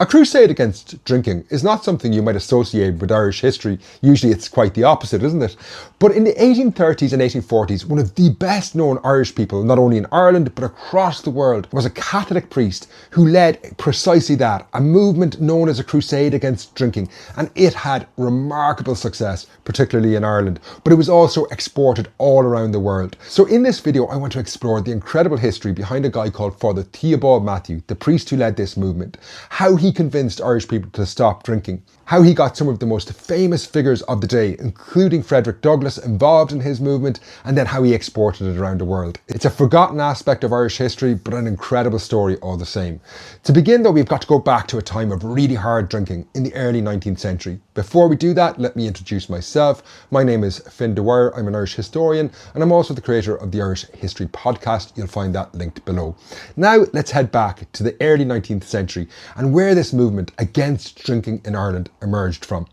A crusade against drinking is not something you might associate with Irish history. Usually it's quite the opposite, isn't it? But in the 1830s and 1840s, one of the best known Irish people, not only in Ireland but across the world, was a Catholic priest who led precisely that, a movement known as a crusade against drinking. And it had remarkable success, particularly in Ireland, but it was also exported all around the world. So in this video, I want to explore the incredible history behind a guy called Father Mathew, the priest who led this movement, how he convinced Irish people to stop drinking, how he got some of the most famous figures of the day, including Frederick Douglass, involved in his movement, and then how he exported it around the world. It's a forgotten aspect of Irish history, but an incredible story all the same. To begin though, we've got to go back to a time of really hard drinking in the early 19th century. Before we do that, let me introduce myself. My name is Finn Dwyer, I'm an Irish historian, and I'm also the creator of the Irish History Podcast. You'll find that linked below. Now let's head back to the early 19th century and where this movement against drinking in Ireland emerged from.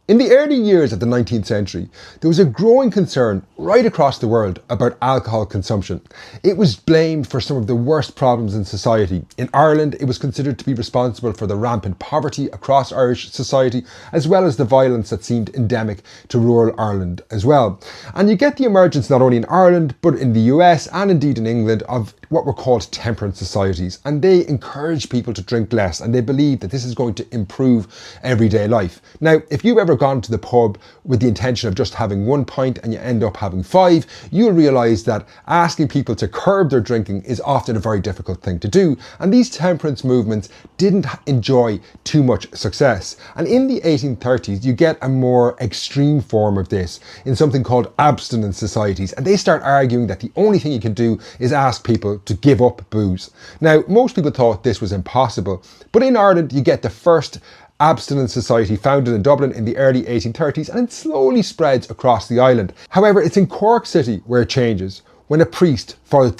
In the early years of the 19th century, there was a growing concern right across the world about alcohol consumption. It was blamed for some of the worst problems in society. In Ireland, it was considered to be responsible for the rampant poverty across Irish society, as well as the violence that seemed endemic to rural Ireland as well. And you get the emergence not only in Ireland, but in the US and indeed in England of what were called temperance societies. And they encourage people to drink less, and they believe that this is going to improve everyday life. Now, if you've ever gone to the pub with the intention of just having 1 pint and you end up having 5, you'll realise that asking people to curb their drinking is often a very difficult thing to do. And these temperance movements didn't enjoy too much success. And in the 1830s, you get a more extreme form of this in something called abstinence societies. And they start arguing that the only thing you can do is ask people to give up booze. Now, most people thought this was impossible, but in Ireland, you get the first abstinence society founded in Dublin in the early 1830s, and it slowly spreads across the island. However, it's in Cork City where it changes, when a priest, Father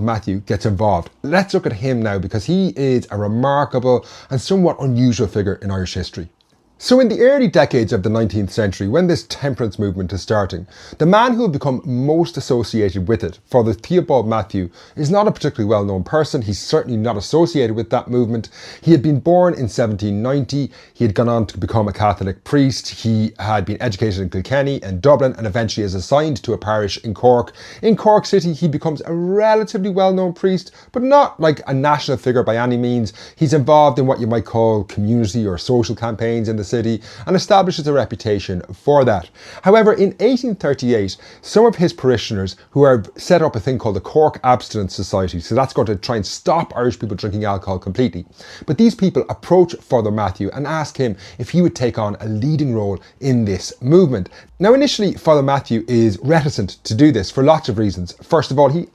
Mathew, gets involved. Let's look at him now, because he is a remarkable and somewhat unusual figure in Irish history. So in the early decades of the 19th century, when this temperance movement is starting, the man who will become most associated with it, Father Mathew, is not a particularly well-known person. He's certainly not associated with that movement. He had been born in 1790. He had gone on to become a Catholic priest. He had been educated in Kilkenny and Dublin, and eventually is assigned to a parish in Cork. In Cork City, he becomes a relatively well-known priest, but not like a national figure by any means. He's involved in what you might call community or social campaigns in the city, and establishes a reputation for that. However, in 1838, some of his parishioners who have set up a thing called the Cork Abstinence Society, so that's going to try and stop Irish people drinking alcohol completely. But these people approach Father Mathew and ask him if he would take on a leading role in this movement. Now, initially, Father Mathew is reticent to do this for lots of reasons. First of all, he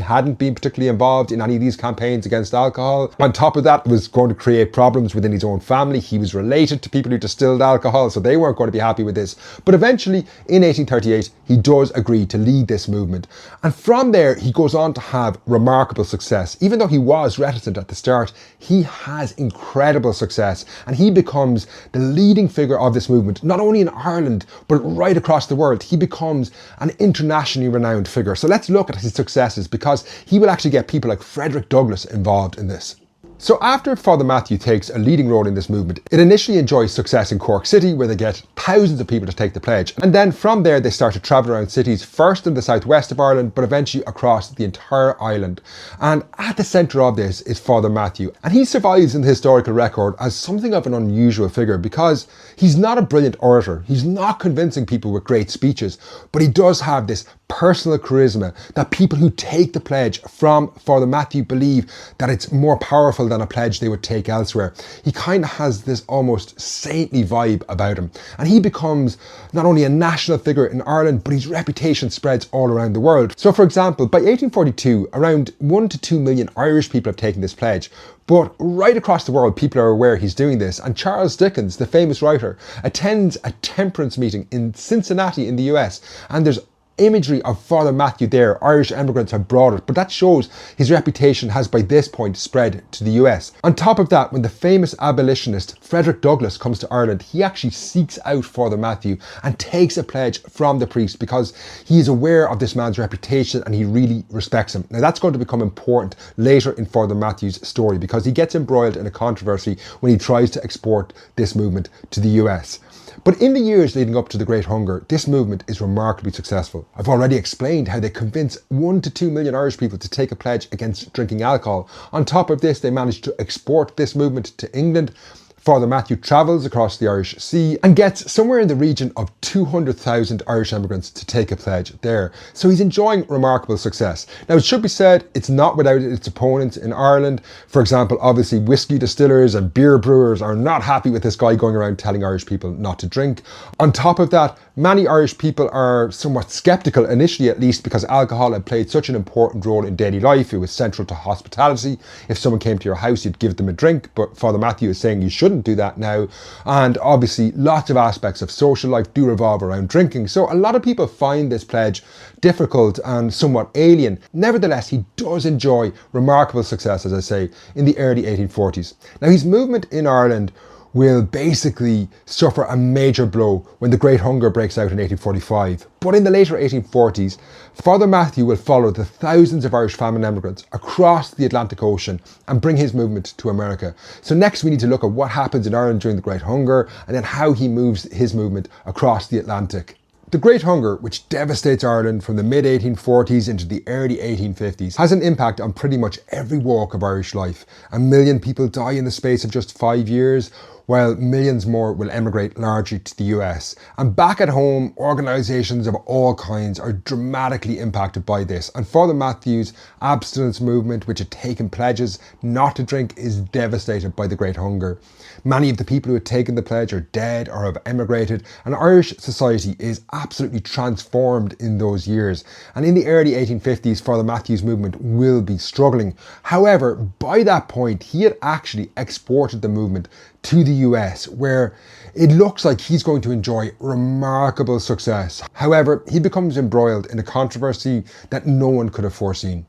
hadn't been particularly involved in any of these campaigns against alcohol. On top of that, it was going to create problems within his own family. He was related to people who distilled alcohol, so they weren't going to be happy with this. But eventually, in 1838, he does agree to lead this movement. And from there, he goes on to have remarkable success. Even though he was reticent at the start, he has incredible success. And he becomes the leading figure of this movement, not only in Ireland, but right across the world. He becomes an internationally renowned figure. So let's look at his successes, because he will actually get people like Frederick Douglass involved in this. So after Father Mathew takes a leading role in this movement, it initially enjoys success in Cork City, where they get thousands of people to take the pledge. And then from there, they start to travel around cities, first in the southwest of Ireland, but eventually across the entire island. And at the centre of this is Father Mathew. And he survives in the historical record as something of an unusual figure, because he's not a brilliant orator. He's not convincing people with great speeches, but he does have this personal charisma that people who take the pledge from Father Mathew believe that it's more powerful than a pledge they would take elsewhere. He kind of has this almost saintly vibe about him, and he becomes not only a national figure in Ireland, but his reputation spreads all around the world. So for example, by 1842, around 1 to 2 million Irish people have taken this pledge. But right across the world, people are aware he's doing this. And Charles Dickens, the famous writer, attends a temperance meeting in Cincinnati in the US. And there's imagery of Father Mathew there, Irish emigrants have brought it, but that shows his reputation has by this point spread to the US. On top of that, when the famous abolitionist Frederick Douglass comes to Ireland, he actually seeks out Father Mathew and takes a pledge from the priest because he is aware of this man's reputation and he really respects him. Now that's going to become important later in Father Mathew's story because he gets embroiled in a controversy when he tries to export this movement to the US. But in the years leading up to the Great Hunger, this movement is remarkably successful. I've already explained how they convince 1 to 2 million Irish people to take a pledge against drinking alcohol. On top of this, they managed to export this movement to England. Father Mathew travels across the Irish Sea and gets somewhere in the region of 200,000 Irish immigrants to take a pledge there. So he's enjoying remarkable success. Now it should be said, it's not without its opponents in Ireland. For example, obviously whiskey distillers and beer brewers are not happy with this guy going around telling Irish people not to drink. On top of that, many Irish people are somewhat sceptical, initially at least, because alcohol had played such an important role in daily life. It was central to hospitality. If someone came to your house, you'd give them a drink, but Father Mathew is saying you shouldn't do that now. And obviously lots of aspects of social life do revolve around drinking. So a lot of people find this pledge difficult and somewhat alien. Nevertheless, he does enjoy remarkable success, as I say, in the early 1840s. Now his movement in Ireland will basically suffer a major blow when the Great Hunger breaks out in 1845. But in the later 1840s, Father Mathew will follow the thousands of Irish famine emigrants across the Atlantic Ocean and bring his movement to America. So next we need to look at what happens in Ireland during the Great Hunger and then how he moves his movement across the Atlantic. The Great Hunger, which devastates Ireland from the mid-1840s into the early 1850s, has an impact on pretty much every walk of Irish life. 1 million people die in the space of just 5 years, while millions more will emigrate largely to the US. And back at home, organisations of all kinds are dramatically impacted by this. And Father Mathew's abstinence movement, which had taken pledges not to drink, is devastated by the Great Hunger. Many of the people who had taken the pledge are dead or have emigrated, and Irish society is absolutely transformed in those years. And in the early 1850s, Father Mathew's movement will be struggling. However, by that point, he had actually exported the movement to the US, where it looks like he's going to enjoy remarkable success. However, he becomes embroiled in a controversy that no one could have foreseen.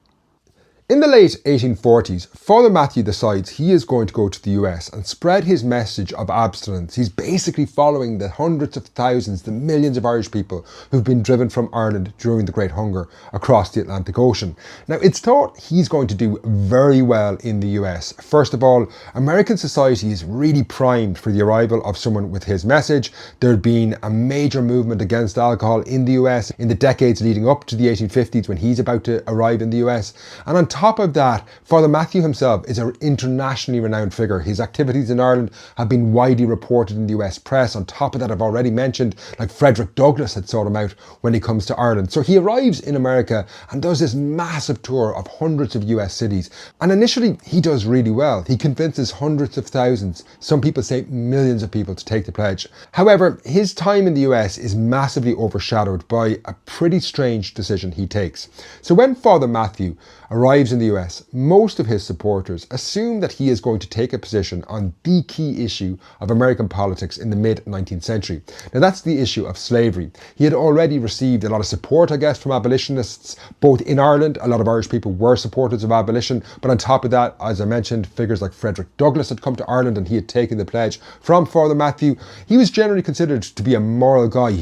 In the late 1840s, Father Mathew decides he is going to go to the US and spread his message of abstinence. He's basically following the hundreds of thousands, the millions of Irish people who've been driven from Ireland during the Great Hunger across the Atlantic Ocean. Now, it's thought he's going to do very well in the US. First of all, American society is really primed for the arrival of someone with his message. There'd been a major movement against alcohol in the US in the decades leading up to the 1850s when he's about to arrive in the US. And on top of that, Father Mathew himself is an internationally renowned figure. His activities in Ireland have been widely reported in the US press. On top of that, I've already mentioned, like Frederick Douglass had sought him out when he comes to Ireland. So he arrives in America and does this massive tour of hundreds of US cities. And initially, he does really well. He convinces hundreds of thousands, some people say millions of people, to take the pledge. However, his time in the US is massively overshadowed by a pretty strange decision he takes. So when Father Mathew arrives in the US, most of his supporters assume that he is going to take a position on the key issue of American politics in the mid-19th century. Now that's the issue of slavery. He had already received a lot of support, I guess, from abolitionists, both in Ireland. A lot of Irish people were supporters of abolition, but on top of that, as I mentioned, figures like Frederick Douglass had come to Ireland and he had taken the pledge from Father Mathew. He was generally considered to be a moral guy.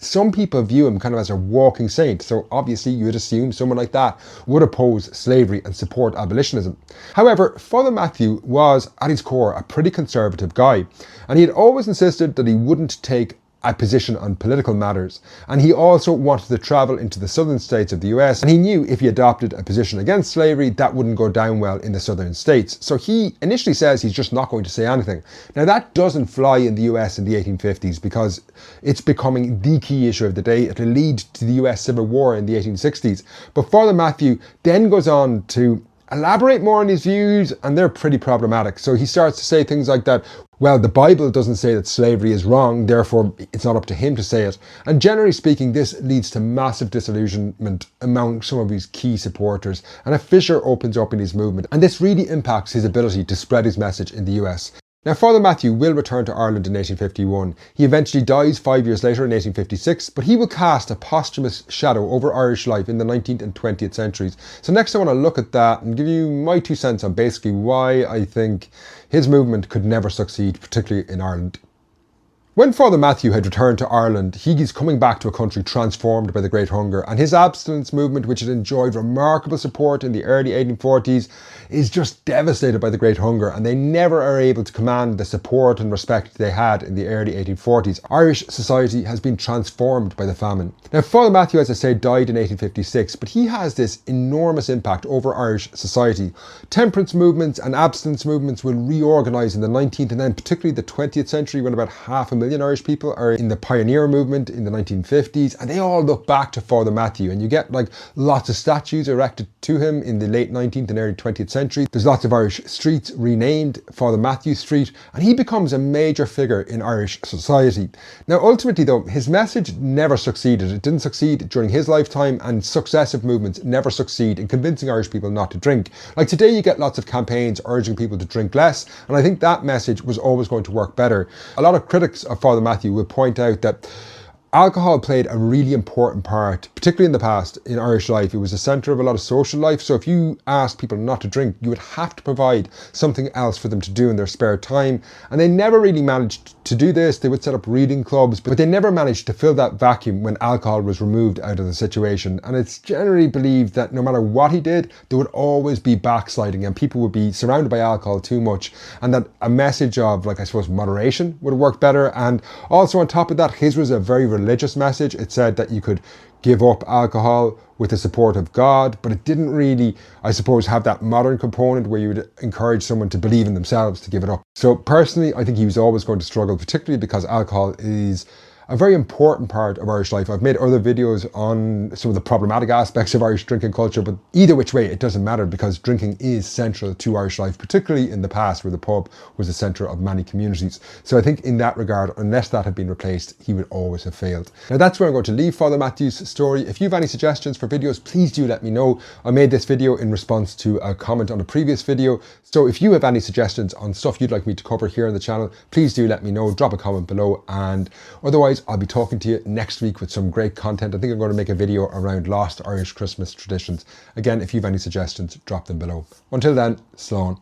Some people view him kind of as a walking saint, so obviously you would assume someone like that would oppose slavery and support abolitionism. However, Father Mathew was, at his core, a pretty conservative guy, and he had always insisted that he wouldn't take a position on political matters, and he also wanted to travel into the southern states of the US, and he knew if he adopted a position against slavery, that wouldn't go down well in the southern states. So he initially says he's just not going to say anything. Now that doesn't fly in the US in the 1850s because it's becoming the key issue of the day. It'll lead to the US Civil War in the 1860s. But Father Mathew then goes on to elaborate more on his views, and they're pretty problematic. So he starts to say things like that, well, the Bible doesn't say that slavery is wrong, therefore it's not up to him to say it. And generally speaking, this leads to massive disillusionment among some of his key supporters, and a fissure opens up in his movement, and this really impacts his ability to spread his message in the US. Now, Father Mathew will return to Ireland in 1851. He eventually dies 5 years later in 1856, but he will cast a posthumous shadow over Irish life in the 19th and 20th centuries. So next I want to look at that and give you my 2 cents on basically why I think his movement could never succeed, particularly in Ireland. When Father Mathew had returned to Ireland, he is coming back to a country transformed by the Great Hunger, and his abstinence movement, which had enjoyed remarkable support in the early 1840s, is just devastated by the Great Hunger, and they never are able to command the support and respect they had in the early 1840s. Irish society has been transformed by the famine. Now, Father Mathew, as I say, died in 1856, but he has this enormous impact over Irish society. Temperance movements and abstinence movements will reorganise in the 19th and then particularly the 20th century, when about 500,000 Irish people are in the pioneer movement in the 1950s, and they all look back to Father Mathew, and you get like lots of statues erected to him in the late 19th and early 20th century. There's lots of Irish streets renamed Father Mathew Street, and he becomes a major figure in Irish society. Now, ultimately though, his message never succeeded. It didn't succeed during his lifetime, and successive movements never succeed in convincing Irish people not to drink. Like today you get lots of campaigns urging people to drink less, and I think that message was always going to work better. A lot of critics of Father Mathew will point out that alcohol played a really important part, particularly in the past, in Irish life. It was the centre of a lot of social life. So if you asked people not to drink, you would have to provide something else for them to do in their spare time. And they never really managed to do this. They would set up reading clubs, but they never managed to fill that vacuum when alcohol was removed out of the situation. And it's generally believed that no matter what he did, there would always be backsliding and people would be surrounded by alcohol too much. And that a message of, like, I suppose, moderation would have worked better. And also on top of that, his was a very religious message. It said that you could give up alcohol with the support of God, but it didn't really, I suppose, have that modern component where you would encourage someone to believe in themselves to give it up. So personally, I think he was always going to struggle, particularly because alcohol is a very important part of Irish life. I've made other videos on some of the problematic aspects of Irish drinking culture, but either which way, it doesn't matter because drinking is central to Irish life, particularly in the past where the pub was the centre of many communities. So I think in that regard, unless that had been replaced, he would always have failed. Now that's where I'm going to leave Father Mathew's story. If you have any suggestions for videos, please do let me know. I made this video in response to a comment on a previous video. So if you have any suggestions on stuff you'd like me to cover here on the channel, please do let me know. Drop a comment below, and otherwise I'll be talking to you next week with some great content. I think I'm going to make a video around lost Irish Christmas traditions. Again, if you have any suggestions, drop them below. Until then, slán.